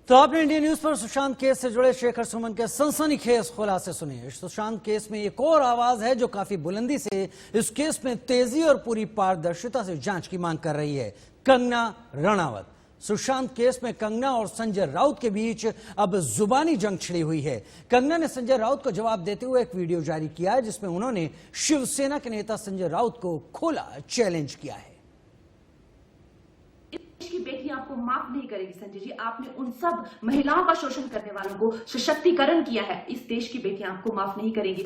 तो आपने India news पर सुशांत केस से जुड़े शेखर सुमन के सनसनीखेज खुलासे सुने। इस सुशांत केस में एक और आवाज है जो काफी बुलंदी से इस केस में तेजी और पूरी पारदर्शिता से जांच की मांग कर रही है। कंगना रणावत। सुशांत केस में कंगना और संजय राउत के बीच अब जुबानी जंग छिड़ी हुई है। कंगना ने संजय राउत को जवाब देते हुए एक वीडियो जारी किया है जिसमें उन्होंने शिवसेना के नेता संजय राउत को खुला चैलेंज किया है। देश की बेटियां आपको माफ नहीं करेगी संजय जी। आपने उन सब महिलाओं का शोषण करने वालों को सशक्तिकरण किया है। इस देश की बेटियां आपको माफ नहीं करेगी।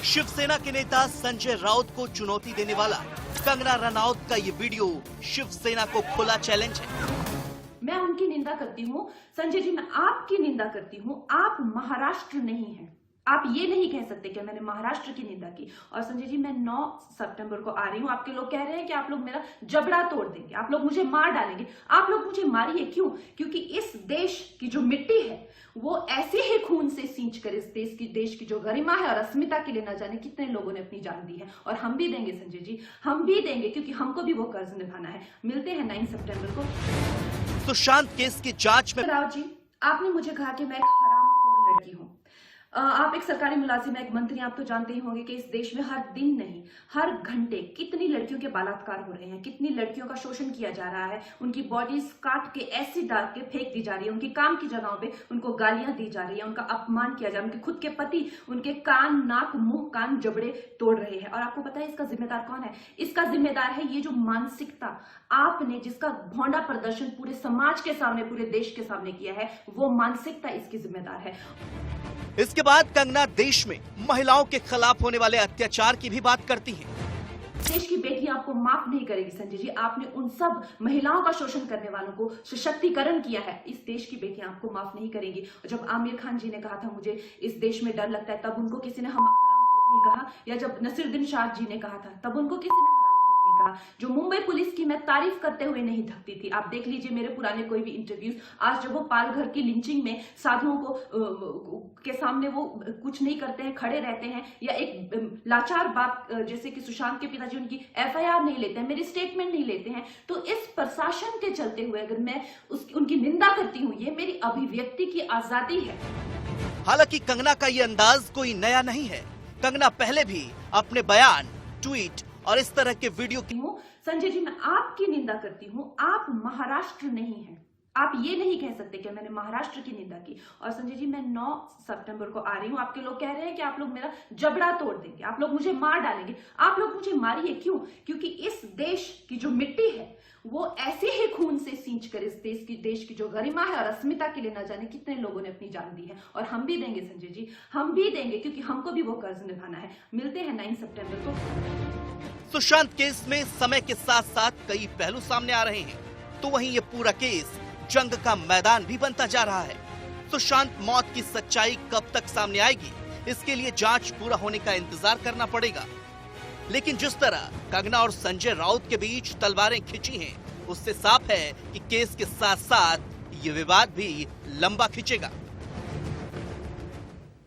शिवसेना के नेता संजय राउत को चुनौती देने वाला कंगना रनौत का ये वीडियो शिवसेना को खुला चैलेंज है। मैं उनकी निंदा करती हूँ संजय जी, मैं आपकी निंदा करती हूँ। आप महाराष्ट्र नहीं हैं। आप ये नहीं कह सकते कि मैंने महाराष्ट्र की निंदा की। और संजय जी, मैं 9 सितंबर को आ रही हूँ। आपके लोग कह रहे हैं कि आप लोग मेरा जबड़ा तोड़ देंगे, आप लोग मुझे मार डालेंगे। आप लोग मुझे मारिए। क्यों? क्योंकि इस देश की जो मिट्टी है वो ऐसे ही खून से सींचकर इस देश की जो गरिमा है और अस्मिता के लिए न जाने कितने लोगों ने अपनी जान दी है। और हम भी देंगे संजय जी, हम भी देंगे, क्योंकि हमको भी वो कर्ज निभाना है। मिलते हैं 9 सितंबर को। सुशांत केस की जांच में राव जी, आपने मुझे कहा कि मैं एक हरामखोर लड़की हूँ। आप एक सरकारी मुलाजिम हैं, एक मंत्री, आप तो जानते ही होंगे कि इस देश में हर दिन नहीं हर घंटे कितनी लड़कियों के बलात्कार हो रहे हैं, कितनी लड़कियों का शोषण किया जा रहा है। उनकी बॉडीज काट के एसिड डाल के फेंक दी जा रही है। उनकी काम की जगहों पे उनको गालियां दी जा रही है, उनका अपमान किया जा रहा है। उनके खुद के पति उनके कान, नाक, मुंह, कान, जबड़े तोड़ रहे हैं। और आपको पता है इसका जिम्मेदार कौन है? इसका जिम्मेदार है ये जो मानसिकता आपने, जिसका भौंडा प्रदर्शन पूरे समाज के सामने, पूरे देश के सामने किया है, वो मानसिकता इसकी जिम्मेदार है। इसके बाद कंगना देश में महिलाओं के खिलाफ होने वाले अत्याचार की भी बात करती हैं। देश की बेटियां आपको माफ नहीं करेगी संजय जी। आपने उन सब महिलाओं का शोषण करने वालों को सशक्तिकरण किया है। इस देश की बेटियां आपको माफ नहीं करेंगी। जब आमिर खान जी ने कहा था मुझे इस देश में डर लगता है, तब उनको किसी ने हम हरामखोर नहीं कहा। या जब नसीरुद्दीन शाह जी ने कहा था, तब उनको किसी ने कहा। जो मुंबई पुलिस की मैं तारीफ करते हुए नहीं थकती थी। आप देख लीजिए मेरे पुराने कोई भी इंटरव्यूज। आज जब वो पालघर की लिंचिंग में साधुओं को के सामने वो कुछ नहीं करते हैं, खड़े रहते हैं, या एक लाचार बाप जैसे कि सुशांत के पिताजी उनकी FIR नहीं लेते हैं, मेरी स्टेटमेंट नहीं लेते हैं, तो इस प्रशासन के चलते हुए अगर मैं उनकी निंदा करती हूँ, ये मेरी अभिव्यक्ति की आजादी है। हालांकि कंगना का ये अंदाज कोई नया नहीं है। कंगना पहले भी अपने बयान, ट्वीट और इस तरह के वीडियो की संजय जी, मैं आपकी निंदा करती हूँ। आप महाराष्ट्र नहीं हैं। आप ये नहीं कह सकते कि मैंने महाराष्ट्र की निंदा की। और संजय जी, मैं 9 सितंबर को आ रही हूँ। आपके लोग कह रहे हैं कि आप लोग मेरा जबड़ा तोड़ देंगे, आप लोग मुझे मार डालेंगे। आप लोग मुझे मारिए। क्यों? क्योंकि इस देश की जो मिट्टी है वो ऐसे ही खून से सींचकर इस देश की जो गरिमा है और अस्मिता के लिए न जाने कितने लोगों ने अपनी जान दी है। और हम भी देंगे संजय जी, हम भी देंगे, क्योंकि हमको भी वो कर्ज निभाना है। मिलते हैं 9 सितंबर को। सुशांत केस में समय के साथ साथ कई पहलू सामने आ रहे हैं, तो वहीं ये पूरा केस जंग का मैदान भी बनता जा रहा है। सुशांत मौत की सच्चाई कब तक सामने आएगी, इसके लिए जांच पूरा होने का इंतजार करना पड़ेगा। लेकिन जिस तरह कंगना और संजय राउत के बीच तलवारें खिंची हैं, उससे साफ है कि केस के साथ साथ ये विवाद भी लंबा खिंचेगा।